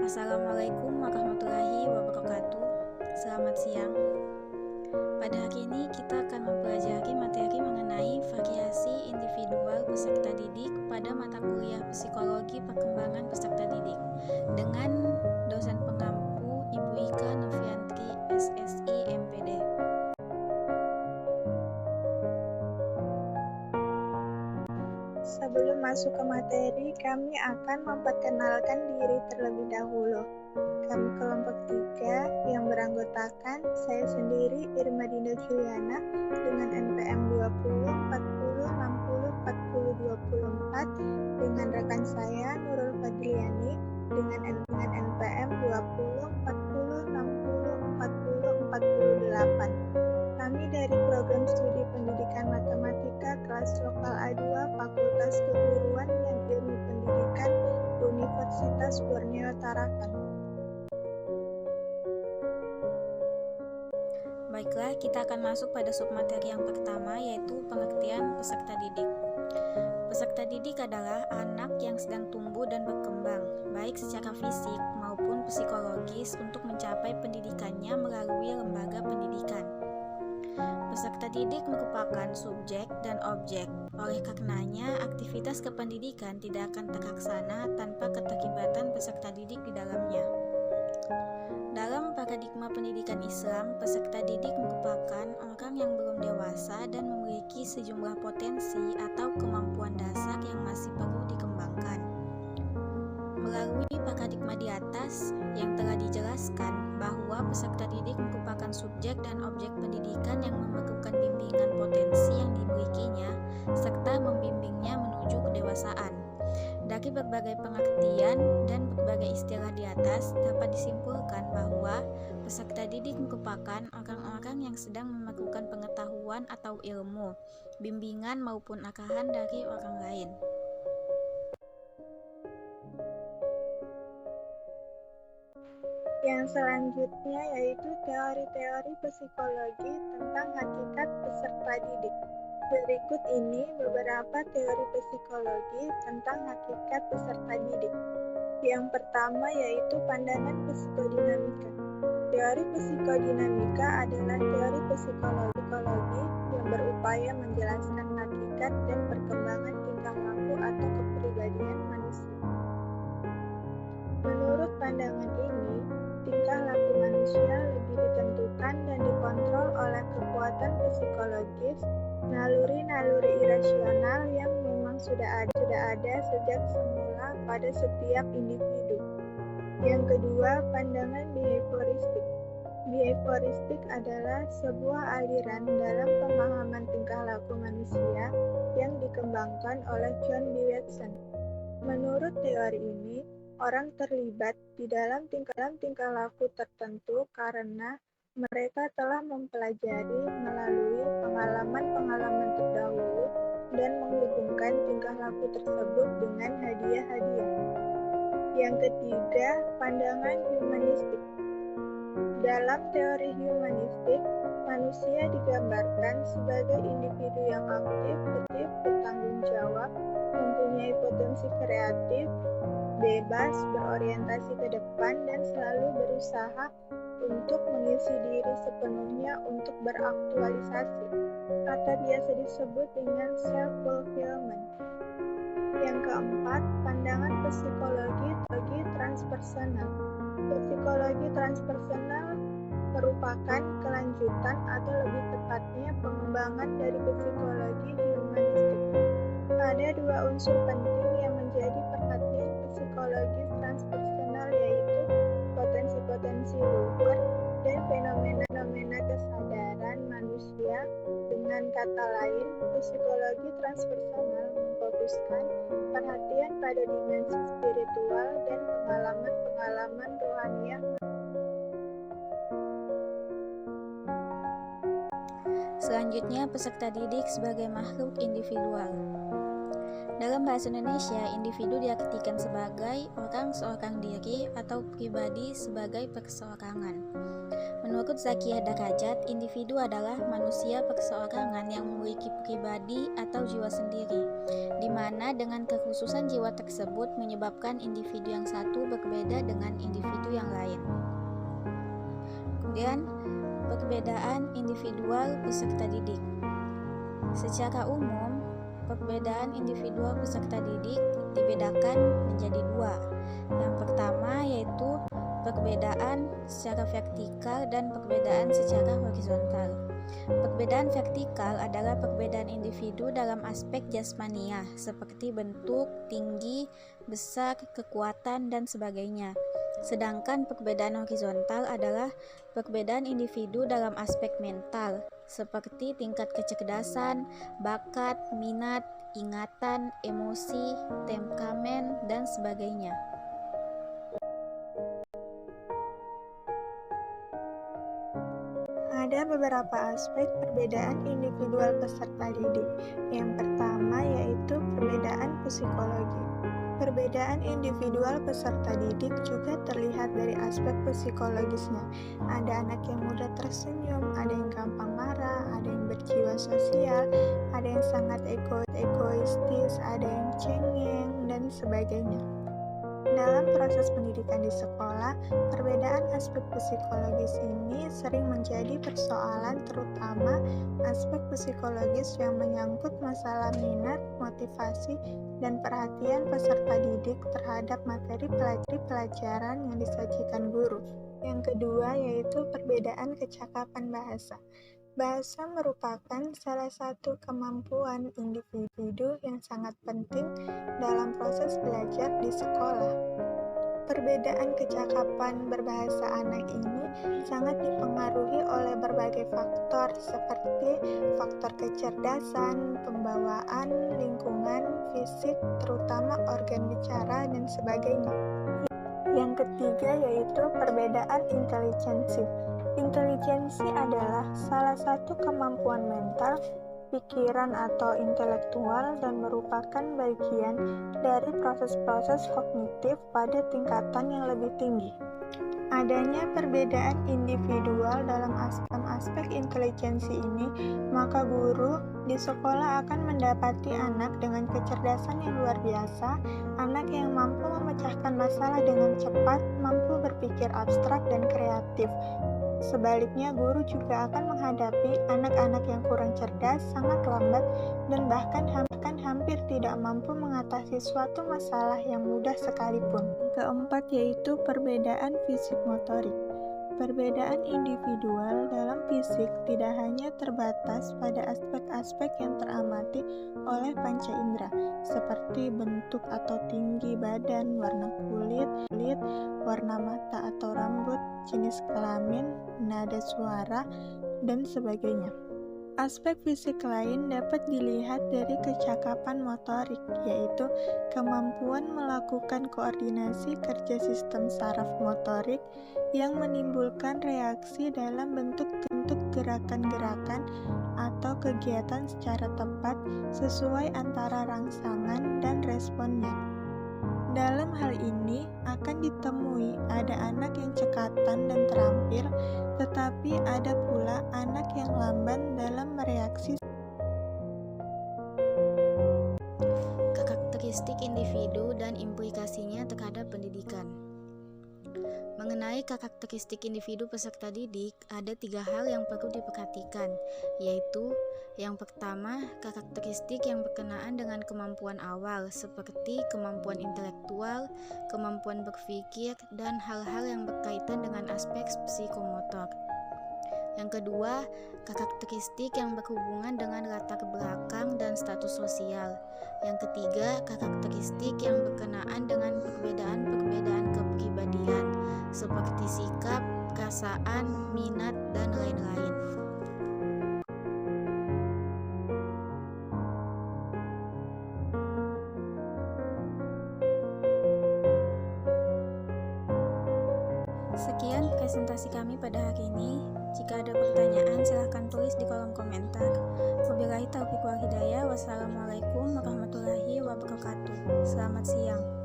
Assalamualaikum warahmatullahi wabarakatuh. Selamat siang. Pada hari ini kita akan mempelajari materi mengenai variasi individual peserta didik pada mata kuliah Psikologi Perkembangan Peserta Didik dengan dosen pengampu Ibu Ika Noviantri, SSI, MPD. Sebelum masuk ke materi, kami akan memperkenalkan diri terlebih dahulu. Kami kelompok 3 yang beranggotakan saya sendiri Irma Dinda Juliana dengan NPM 20, 40, 60, 40, 24 dengan rekan saya Nurul Fadliani dengan NPM 20, 40, 60, 40, 48. Kami dari Program Studi Pendidikan Matematika kelas lokal A2 Fakultas Keguruan dan Ilmu Pendidikan Universitas Borneo Tarakan. Baiklah, kita akan masuk pada submateri yang pertama, yaitu pengertian peserta didik. Peserta didik adalah anak yang sedang tumbuh dan berkembang, baik secara fisik maupun psikologis untuk mencapai pendidikannya melalui lembaga pendidikan. Peserta didik merupakan subjek dan objek. Oleh karenanya, aktivitas kependidikan tidak akan terlaksana tanpa keterlibatan peserta didik di dalamnya. Dalam paradigma pendidikan Islam, peserta didik merupakan orang yang belum dewasa dan memiliki sejumlah potensi atau kemampuan dasar yang masih perlu dikembangkan. Melalui paradigma di atas yang telah dijelaskan bahwa peserta didik merupakan subjek dan objek pendidikan yang memerlukan bimbingan potensi yang dimilikinya serta membimbingnya menuju kedewasaan. Dari berbagai pengertian dan berbagai istilah di atas dapat disimpulkan bahwa peserta didik merupakan orang-orang yang sedang memerlukan pengetahuan atau ilmu, bimbingan maupun arahan dari orang lain. Yang selanjutnya yaitu teori-teori psikologi tentang hakikat peserta didik. Berikut ini beberapa teori psikologi tentang hakikat peserta didik. Yang pertama yaitu pandangan psikodinamika. Teori psikodinamika adalah teori psikologi yang berupaya menjelaskan hakikat dan perkembangan tingkah laku atau kepribadian manusia. Menurut pandangan ini, tingkah laku manusia lebih ditentukan dan dikontrol oleh kekuatan psikologis, naluri-naluri irasional yang memang sudah ada sejak semula pada setiap individu. Yang kedua, pandangan behavioristik. Behavioristik adalah sebuah aliran dalam pemahaman tingkah laku manusia yang dikembangkan oleh John B. Watson. Menurut teori ini, orang terlibat di dalam tingkah laku tertentu karena mereka telah mempelajari melalui pengalaman-pengalaman terdahulu dan menghubungkan tingkah laku tersebut dengan hadiah-hadiah. Yang ketiga, pandangan humanistik. Dalam teori humanistik, manusia digambarkan sebagai individu yang aktif, bertanggung jawab, mempunyai potensi kreatif, bebas, berorientasi ke depan, dan selalu berusaha untuk mengisi diri sepenuhnya untuk beraktualisasi, atau biasa disebut dengan self-fulfillment. Yang keempat, pandangan psikologi transpersonal. Psikologi transpersonal merupakan kelanjutan atau lebih tepatnya pengembangan dari psikologi humanistik. Ada dua unsur penting yang menjadi perhatian psikologi transpersonal, yaitu potensi-potensi luhur dan fenomena-fenomena kesadaran manusia. Dengan kata lain, psikologi transpersonal memfokuskan perhatian pada dimensi spiritual dan pengalaman-pengalaman rohaniah. Selanjutnya, peserta didik sebagai makhluk individual. Dalam bahasa Indonesia, individu diartikan sebagai orang seorang diri atau pribadi sebagai perseorangan. Menurut Zakiyah Darajat, individu adalah manusia perseorangan yang memiliki pribadi atau jiwa sendiri, di mana dengan kekhususan jiwa tersebut menyebabkan individu yang satu berbeda dengan individu yang lain. Kemudian, perbedaan individual peserta didik. Secara umum, perbedaan individual peserta didik dibedakan menjadi dua. Yang pertama yaitu perbedaan secara vertikal dan perbedaan secara horizontal. Perbedaan vertikal adalah perbedaan individu dalam aspek jasmaniah seperti bentuk, tinggi, besar, kekuatan, dan sebagainya. Sedangkan perbedaan horizontal adalah perbedaan individu dalam aspek mental seperti tingkat kecerdasan, bakat, minat, ingatan, emosi, temperamen, dan sebagainya. Ada beberapa aspek perbedaan individual peserta didik. Yang pertama yaitu perbedaan psikologi. Perbedaan individual peserta didik juga terlihat dari aspek psikologisnya. Ada anak yang mudah tersenyum, ada yang gampang marah, ada yang berjiwa sosial, ada yang sangat egoistis, ada yang cengeng, dan sebagainya. Dalam proses pendidikan di sekolah, perbedaan aspek psikologis ini sering menjadi persoalan, terutama aspek psikologis yang menyangkut masalah minat, motivasi, dan perhatian peserta didik terhadap materi pelajaran yang disajikan guru. Yang kedua yaitu perbedaan kecakapan bahasa. Bahasa merupakan salah satu kemampuan individu yang sangat penting dalam proses belajar di sekolah. Perbedaan kecakapan berbahasa anak ini sangat dipengaruhi oleh berbagai faktor seperti faktor kecerdasan, pembawaan, lingkungan, fisik, terutama organ bicara, dan sebagainya. Yang ketiga yaitu perbedaan intelijensi. Intelijensi adalah salah satu kemampuan mental, pikiran atau intelektual dan merupakan bagian dari proses-proses kognitif pada tingkatan yang lebih tinggi. Adanya perbedaan individual dalam aspek intelijensi ini, maka guru di sekolah akan mendapati anak dengan kecerdasan yang luar biasa, anak yang mampu memecahkan masalah dengan cepat, mampu berpikir abstrak dan kreatif. Sebaliknya, guru juga akan menghadapi anak-anak yang kurang cerdas, sangat lambat, dan bahkan hampir tidak mampu mengatasi suatu masalah yang mudah sekalipun. Keempat yaitu perbedaan fisik motorik. Perbedaan individual dalam fisik tidak hanya terbatas pada aspek-aspek yang teramati oleh panca indera, seperti bentuk atau tinggi badan, warna kulit, warna mata atau rambut, jenis kelamin, nada suara, dan sebagainya. Aspek fisik lain dapat dilihat dari kecakapan motorik, yaitu kemampuan melakukan koordinasi kerja sistem saraf motorik yang menimbulkan reaksi dalam bentuk gerakan-gerakan atau kegiatan secara tepat sesuai antara rangsangan dan responnya. Dalam hal ini akan ditemui ada anak yang cekatan dan terampil, tetapi ada pula anak yang lamban dalam mereaksi. Karakteristik individu dan implikasinya terhadap pendidikan. Mengenai karakteristik individu peserta didik, ada 3 hal yang perlu diperhatikan, yaitu yang pertama, karakteristik yang berkenaan dengan kemampuan awal, seperti kemampuan intelektual, kemampuan berpikir, dan hal-hal yang berkaitan dengan aspek psikomotor. Yang kedua, karakteristik yang berhubungan dengan latar belakang dan status sosial. Yang ketiga, karakteristik yang berkenaan dengan perbedaan-perbedaan kepribadian, seperti sikap, perasaan, minat, dan lain-lain. Sekian presentasi kami pada hari ini. Jika ada pertanyaan, silahkan tulis di kolom komentar. Wabillahi taufiq wal hidayah. Wassalamualaikum warahmatullahi wabarakatuh. Selamat siang.